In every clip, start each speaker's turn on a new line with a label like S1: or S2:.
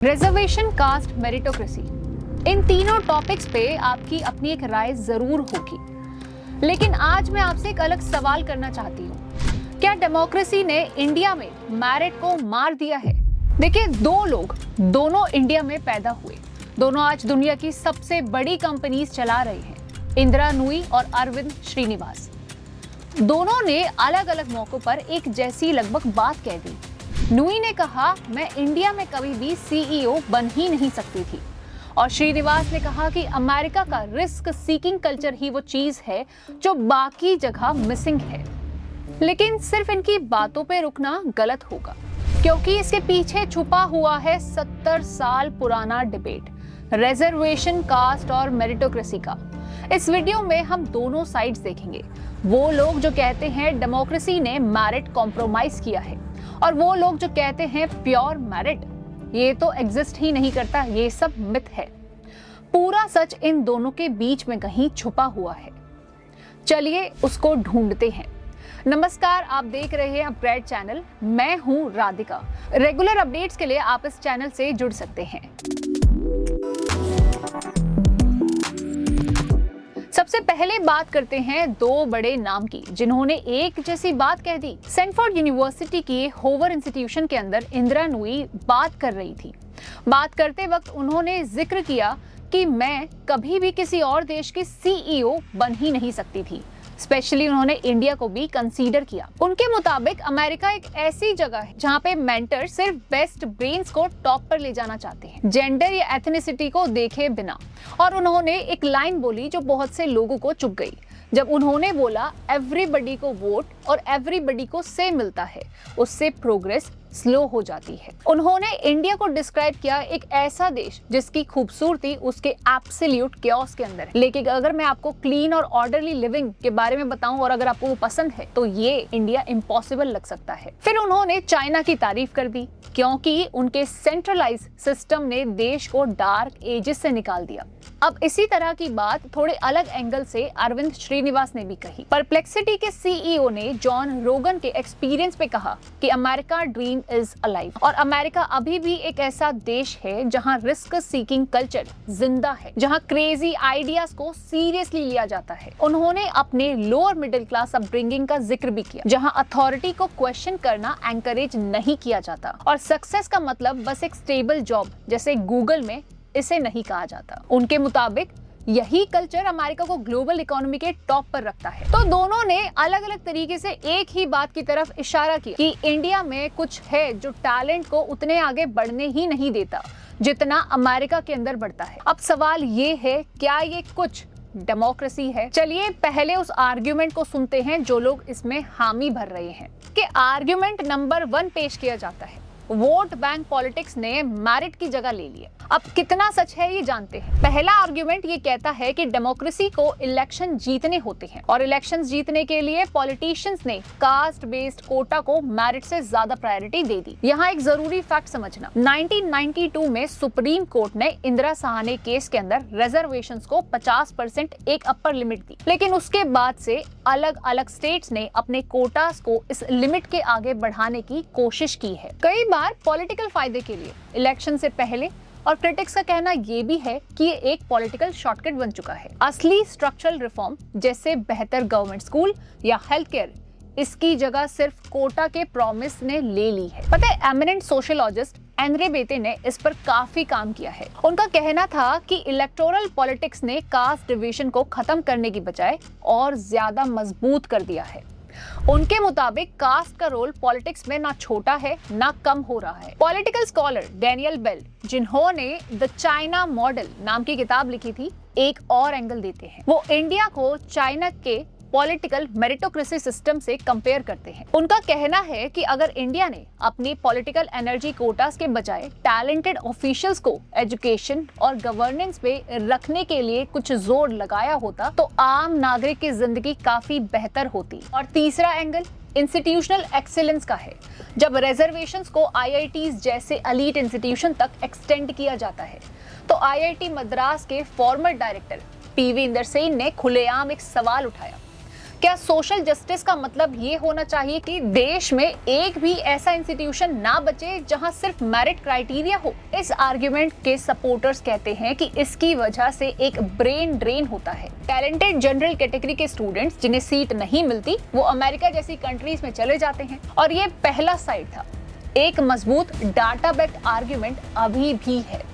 S1: Reservation, cast, meritocracy, इन तीनों topics पे आपकी अपनी एक राय जरूर होगी। लेकिन आज मैं आपसे एक अलग सवाल करना चाहती हूँ। क्या डेमोक्रेसी ने इंडिया में मैरिट को मार दिया है? देखिए, दो लोग दोनों इंडिया में पैदा हुए, दोनों आज दुनिया की सबसे बड़ी कंपनीज चला रहे हैं, इंदिरा नूई और अरविंद श्रीनिवास। दोनों ने अलग अलग मौकों पर एक जैसी लगभग बात कह दी। नूई ने कहा, मैं इंडिया में कभी भी सीईओ बन ही नहीं सकती थी, और श्रीनिवास ने कहा कि अमेरिका का रिस्क सीकिंग कल्चर ही वो चीज है जो बाकी जगह मिसिंग है। लेकिन सिर्फ इनकी बातों पे रुकना गलत होगा, क्योंकि इसके पीछे छुपा हुआ है 70 साल पुराना डिबेट, रिजर्वेशन, कास्ट और मेरिटोक्रेसी का। इस वीडियो में हम दोनों साइड्स देखेंगे। वो लोग जो कहते हैं डेमोक्रेसी ने मैरिट कॉम्प्रोमाइज किया है, और वो लोग जो कहते हैं प्योर मैरिट ये तो एग्जिस्ट ही नहीं करता, ये सब मिथ है। पूरा सच इन दोनों के बीच में कहीं छुपा हुआ है। चलिए उसको ढूंढते हैं। नमस्कार, आप देख रहे हैं अपग्रेड चैनल। मैं हूं राधिका। रेगुलर अपडेट्स के लिए आप इस चैनल से जुड़ सकते हैं। सबसे पहले बात करते हैं दो बड़े नाम की, जिन्होंने एक जैसी बात कह दी। स्टैनफोर्ड यूनिवर्सिटी के होवर इंस्टीट्यूशन के अंदर इंदिरा नूई बात कर रही थी। बात करते वक्त उन्होंने जिक्र किया कि मैं कभी भी किसी और देश की सीईओ बन ही नहीं सकती थी। स्पेशली उन्होंने इंडिया को भी कंसीडर किया। उनके मुताबिक अमेरिका एक ऐसी जगह है जहाँ पे मेंटर सिर्फ बेस्ट ब्रेन्स को टॉप पर ले जाना चाहते हैं, जेंडर या एथनिसिटी को देखे बिना। और उन्होंने एक लाइन बोली जो बहुत से लोगों को चुभ गई, जब उन्होंने बोला, एवरीबडी को वोट और एवरीबडी को से मिलता है, उससे प्रोग्रेस स्लो हो जाती है। उन्होंने इंडिया को डिस्क्राइब किया एक ऐसा देश जिसकी खूबसूरती उसके एब्सोल्यूट chaos के अंदर है। लेकिन अगर मैं आपको क्लीन और ऑर्डरली लिविंग के बारे में बताऊं और अगर आपको वो पसंद है तो ये इंडिया इम्पॉसिबल लग सकता है। फिर उन्होंने चाइना की तारीफ कर दी, क्योंकि उनके सेंट्रलाइज सिस्टम ने देश को डार्क एजेस से निकाल दिया। अब इसी तरह की बात थोड़े अलग एंगल से अरविंद श्रीनिवास ने भी कही। परप्लेक्सिटी के सीईओ ने जॉन रोगन के एक्सपीरियंस पे कहा कि अमेरिका ड्रीम इज अलाइव, और अमेरिका अभी भी एक ऐसा देश है जहां रिस्क सीकिंग कल्चर जिंदा है, जहां क्रेजी आइडियाज को सीरियसली लिया जाता है। उन्होंने अपने लोअर मिडिल क्लास अपब्रिंगिंग का जिक्र भी किया, जहां अथॉरिटी को क्वेश्चन करना एंकरेज नहीं किया जाता, और सक्सेस का मतलब बस एक स्टेबल जॉब जैसे गूगल में इसे नहीं कहा जाता। उनके मुताबिक यही कल्चर अमेरिका को ग्लोबल इकोनॉमी के टॉप पर रखता है। तो दोनों ने अलग अलग तरीके से एक ही बात की तरफ इशारा किया कि इंडिया में कुछ है जो टैलेंट को उतने आगे बढ़ने ही नहीं देता जितना अमेरिका के अंदर बढ़ता है। अब सवाल ये है, क्या ये कुछ डेमोक्रेसी है? चलिए पहले उस आर्ग्यूमेंट को सुनते हैं जो लोग इसमें हामी भर रहे हैं। कि आर्ग्यूमेंट नंबर 1 पेश किया जाता है, वोट बैंक पॉलिटिक्स ने मैरिट की जगह ले ली है। अब कितना सच है ये जानते हैं। पहला आर्गुमेंट ये कहता है कि डेमोक्रेसी को इलेक्शन जीतने होते हैं, और इलेक्शंस जीतने के लिए पॉलिटिशियंस ने कास्ट बेस्ड कोटा को मैरिट से ज्यादा प्रायोरिटी दे दी। यहाँ एक जरूरी फैक्ट समझना, 1992 में सुप्रीम कोर्ट ने इंदिरा साहनी केस के अंदर रिजर्वेशंस को 50% एक अपर लिमिट दी। लेकिन उसके बाद से अलग अलग स्टेट्स ने अपने कोटास को इस लिमिट के आगे बढ़ाने की कोशिश की है, कई बार पॉलिटिकल फायदे के लिए इलेक्शन से पहले। और क्रिटिक्स का कहना यह भी है कि ये एक पॉलिटिकल शॉर्टकट बन चुका है। असली स्ट्रक्चरल रिफॉर्म जैसे बेहतर गवर्नमेंट स्कूल या हेल्थ केयर, इसकी जगह सिर्फ कोटा के प्रॉमिस ने ले ली है। पता है, एमिनेंट सोशियोलॉजिस्ट एंड्रे बेते ने इस पर काफी काम किया है। उनका कहना था कि इलेक्टोरल पॉलिटिक्स ने कास्ट डिवीजन को खत्म करने की बजाय और ज्यादा मजबूत कर दिया है। उनके मुताबिक कास्ट का रोल पॉलिटिक्स में ना छोटा है ना कम हो रहा है। पॉलिटिकल स्कॉलर डैनियल बेल, जिन्होंने द चाइना मॉडल नाम की किताब लिखी थी, एक और एंगल देते हैं। वो इंडिया को चाइना के पॉलिटिकल मेरिटोक्रेसी सिस्टम से कंपेयर करते हैं। उनका कहना है कि अगर इंडिया ने अपनी पॉलिटिकल एनर्जी कोटास के बजाय टैलेंटेड ऑफिशियल्स को एजुकेशन और गवर्नेंस पे रखने के लिए कुछ जोर लगाया होता तो आम नागरिक की जिंदगी काफी बेहतर होती। और तीसरा एंगल इंस्टीट्यूशनल एक्सीलेंस का है। जब रिजर्वेशंस को आईआईटीज जैसे एलीट इंस्टीट्यूशन तक एक्सटेंड किया जाता है, तो आईआईटी मद्रास के farmer director PV Inder Sen ने खुलेआम एक सवाल उठाया क्या सोशल जस्टिस का मतलब ये होना चाहिए कि देश में एक भी ऐसा इंस्टीट्यूशन ना बचे जहां सिर्फ मेरिट क्राइटेरिया हो? इस आर्गुमेंट के सपोर्टर्स कहते हैं कि इसकी वजह से एक ब्रेन ड्रेन होता है। टैलेंटेड जनरल कैटेगरी के स्टूडेंट्स जिन्हें सीट नहीं मिलती वो अमेरिका जैसी कंट्रीज में चले जाते हैं। और ये पहला साइड था। एक मजबूत डाटा बैक्ड आर्गुमेंट अभी भी है,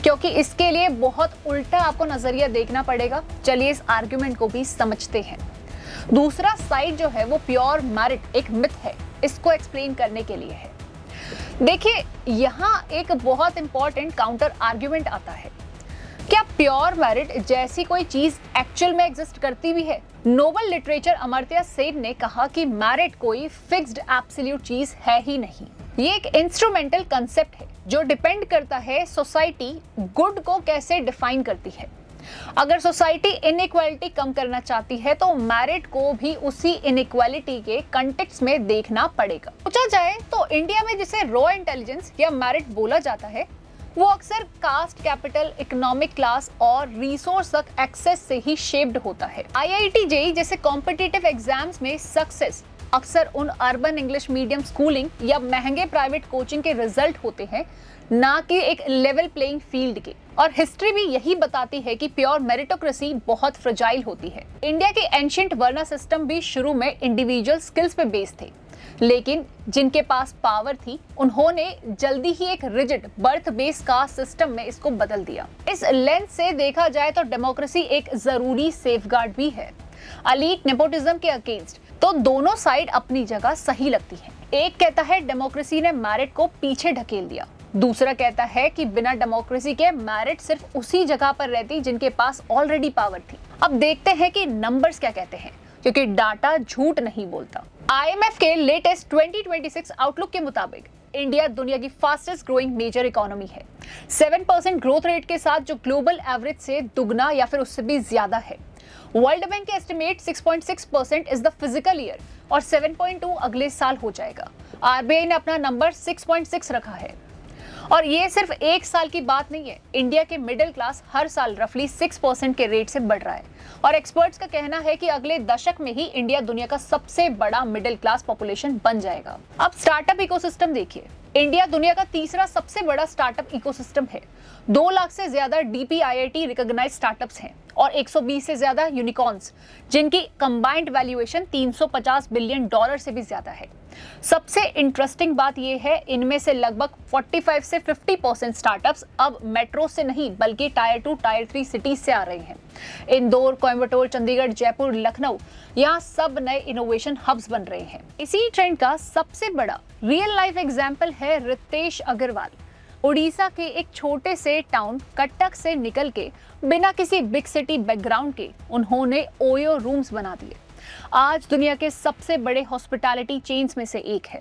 S1: क्योंकि इसके लिए बहुत उल्टा आपको नजरिया देखना पड़ेगा। चलिए इस आर्गुमेंट को भी समझते हैं। दूसरा साइड जो है वो प्योर मेरिट एक मिथ है, इसको एक्सप्लेन करने के लिए है। देखिए, यहाँ एक बहुत इंपॉर्टेंट काउंटर आर्गुमेंट आता है। क्या प्योर मेरिट जैसी कोई चीज एक्चुअल में एग्जिस्ट करती भी है? नोबल लिटरेचर अमर्त्य सेन ने कहा कि मेरिट कोई फिक्स्ड एब्सोल्यूट चीज है ही नहीं। ये एक इंस्ट्रूमेंटल कंसेप्ट है जो डिपेंड करता है सोसाइटी गुड को कैसे डिफाइन करती है। अगर सोसाइटी इनइक्वालिटी कम करना चाहती है तो मेरिट को भी उसी इनइक्वालिटी के कंटेक्स्ट में देखना पड़ेगा। पूछा जाए तो इंडिया में जिसे रॉ इंटेलिजेंस या मेरिट बोला जाता है वो अक्सर कास्ट, कैपिटल, इकोनॉमिक क्लास और रिसोर्स तक एक्सेस से ही शेप्ड होता है। IIT JEE जैसे कॉम्पिटिटिव एग्जाम्स में सक्सेस अक्सर उन अर्बन इंग्लिश मीडियम स्कूलिंग या महंगे प्राइवेट कोचिंग के रिजल्ट होते हैं, ना कि एक लेवल प्लेइंग फील्ड के। और हिस्ट्री भी यही बताती है कि प्योर मेरिटोक्रेसी बहुत फ्रजाइल होती है। इंडिया के एंशिएंट वर्ना सिस्टम भी शुरू में इंडिविजुअल स्किल्स पे बेस्ड थे, लेकिन जिनके पास पावर थी उन्होंने जल्दी ही एक rigid birth based caste system में इसको बदल दिया। इस लेंस से देखा जाए तो डेमोक्रेसी एक जरूरी सेफगार्ड भी है एलीट नेपोटिज्म के अगेंस्ट। तो दोनों साइड अपनी जगह सही लगती है। एक कहता है डेमोक्रेसी ने मेरिट को पीछे ढकेल दिया, दूसरा कहता है कि बिना डेमोक्रेसी के मेरिट सिर्फ उसी जगह पर रहती जिनके पास ऑलरेडी पावर थी। अब देखते हैं कि नंबर्स क्या कहते हैं, क्योंकि डाटा झूठ नहीं बोलता। IMF के लेटेस्ट 2026 आउटलुक के मुताबिक इंडिया दुनिया की फास्टेस्ट ग्रोइंग मेजर इकोनॉमी है। 7% ग्रोथ रेट के साथ जो ग्लोबल एवरेज से दुगना या फिर उससे भी ज्यादा है। वर्ल्ड बैंक के estimate 6.6% is the physical year और 7.2 अगले साल हो जाएगा। RBI ने अपना नंबर 6.6 रखा है। और ये सिर्फ एक साल की बात नहीं है। इंडिया के मिडिल क्लास हर साल रफली 6% के रेट से बढ़ रहा है और एक्सपर्ट्स का कहना है कि अगले दशक में ही इंडिया दुनिया का सबसे बड़ा मिडिल क्लास पॉपुलेशन बन जाएगा। अब स्टार्टअप इकोसिस्टम देखिए। इंडिया दुनिया का तीसरा सबसे बड़ा स्टार्टअप इकोसिस्टम है। 2 लाख से ज्यादा DPIIT रिकॉग्नाइज्ड स्टार्टअप्स हैं और 120 से ज्यादा यूनिकॉर्न्स जिनकी कंबाइंड वैल्यूएशन $350 बिलियन से भी ज्यादा है। सबसे इंटरेस्टिंग बात यह है, इनमें से लगभग 45 से 50% स्टार्टअप्स अब मेट्रो से नहीं बल्कि टायर 2, टायर 3 सिटीज से आ रहे हैं। इंदौर, कोयम्बटूर, चंडीगढ़, जयपुर, लखनऊ, यहाँ सब नए इनोवेशन हब्स बन रहे हैं। इसी ट्रेंड का सबसे बड़ा रियल लाइफ एग्जाम्पल है रितेश अग्रवाल। उड़ीसा के एक छोटे से टाउन कटक से निकल के बिना किसी बिग सिटी बैकग्राउंड के उन्होंने ओयो रूम्स बना दिए। आज दुनिया के सबसे बड़े हॉस्पिटैलिटी चेन्स में से एक है।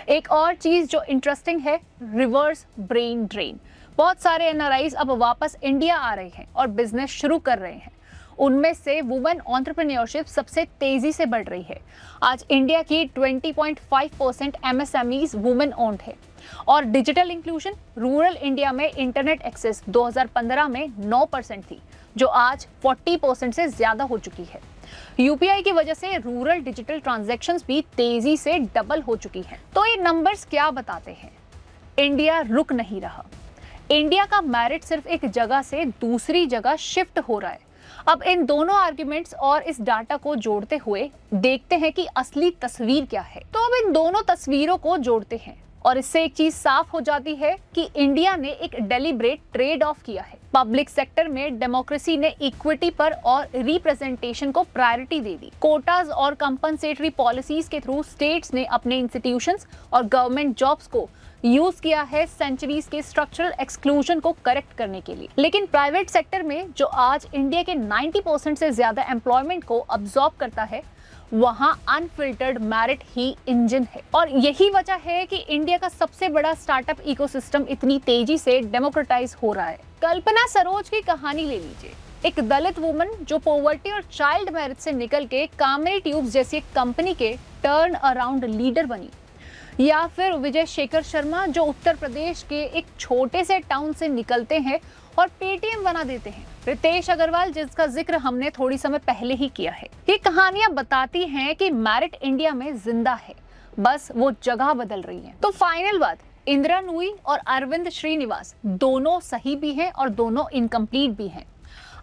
S1: एक और चीज जो इंटरेस्टिंग है, रिवर्स ब्रेन ड्रेन। बहुत सारे NRIs अब वापस इंडिया आ रहे हैं और बिजनेस शुरू कर रहे हैं। उनमें से वुमेन एंटरप्रेन्योरशिप सबसे तेजी से बढ़ रही है। आज इंडिया की 20.5% MSMEs वुमेन ओन्ड है। और डिजिटल इंक्लूजन, रूरल इंडिया में इंटरनेट एक्सेस 2015 में 9% थी, जो आज 40% से ज्यादा हो चुकी है। UPI की वजह से रूरल डिजिटल ट्रांजैक्शंस भी तेजी से डबल हो चुकी हैं। तो ये नंबर्स क्या बताते हैं? इंडिया रुक नहीं रहा। इंडिया का मेरिट सिर्फ एक जगह से दूसरी जगह शिफ्ट हो रहा है। अब इन दोनों आर्ग्यूमेंट्स और इस डाटा को जोड़ते हुए देखते हैं कि असली तस्वीर क्या है। तो अब इन दोनों तस्वीरों को जोड़ते हैं और इससे एक चीज साफ हो जाती है कि इंडिया ने एक डेलिब्रेट ट्रेड ऑफ किया है। पब्लिक सेक्टर में डेमोक्रेसी ने इक्विटी पर और रिप्रेजेंटेशन को प्रायोरिटी दे दी। कोटाज और कंपनसेटरी पॉलिसीज के थ्रू स्टेट्स ने अपने इंस्टीट्यूशंस और गवर्नमेंट जॉब्स को यूज किया है सेंचुरीज के स्ट्रक्चरल एक्सक्लूजन को करेक्ट करने के लिए। लेकिन प्राइवेट सेक्टर में जो आज इंडिया के 90% से ज्यादा एम्प्लॉयमेंट को अब्सॉर्ब करता है, वहां अनफिल्टर्ड मेरिट ही इंजन है। और यही वजह है कि इंडिया का सबसे बड़ा स्टार्टअप इकोसिस्टम इतनी तेजी से डेमोक्रेटाइज हो रहा है। कल्पना सरोज की कहानी ले लीजिए। एक दलित वुमन जो पॉवर्टी और चाइल्ड मैरिज से निकल के कामेरी ट्यूब्स जैसी एक कंपनी के टर्न अराउंड लीडर बनी। या फिर विजय शेखर शर्मा जो उत्तर प्रदेश के एक छोटे से टाउन से निकलते हैं और पेटीएम बना देते हैं। रितेश अग्रवाल जिसका जिक्र हमने थोड़ी समय पहले ही किया है। ये कहानियां बताती हैं कि मेरिट इंडिया में जिंदा है, बस वो जगह बदल रही है। तो फाइनल बात, इंदिरा नूई और अरविंद श्रीनिवास दोनों सही भी हैं और दोनों इनकम्प्लीट भी हैं।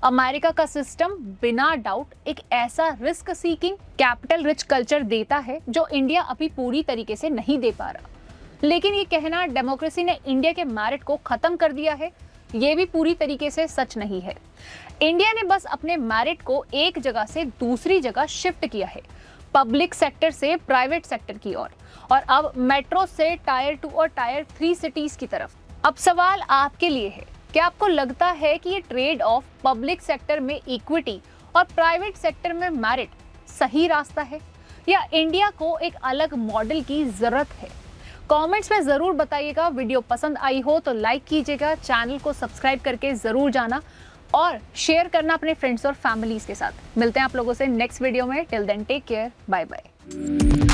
S1: अमेरिका का सिस्टम बिना डाउट एक ऐसा risk seeking capital rich culture देता है जो इंडिया अभी पूरी तरीके से नहीं दे पा रहा। लेकिन ये कहना डेमोक्रेसी ने इंडिया के मेरिट को खत्म कर दिया है, ये भी पूरी तरीके से सच नहीं है। इंडिया ने बस अपने मेरिट को एक जगह से दूसरी जगह शिफ्ट किया है, पब्लिक सेक्टर से प्राइवेट सेक्टर की ओर, और अब मेट्रो से टायर 2 और टायर 3 सिटीज की तरफ। अब सवाल आपके लिए है, क्या आपको लगता है कि ये ट्रेड ऑफ पब्लिक सेक्टर में इक्विटी और प्राइवेट सेक्टर में मेरिट सही रास्ता है, या इंडिया को एक अलग मॉडल की जरूरत है? कमेंट्स में जरूर बताइएगा। वीडियो पसंद आई हो तो लाइक कीजिएगा, चैनल को सब्सक्राइब करके जरूर जाना और शेयर करना अपने फ्रेंड्स और फैमिलीज के साथ। मिलते हैं आप लोगों से नेक्स्ट वीडियो में। Till then take care, bye bye.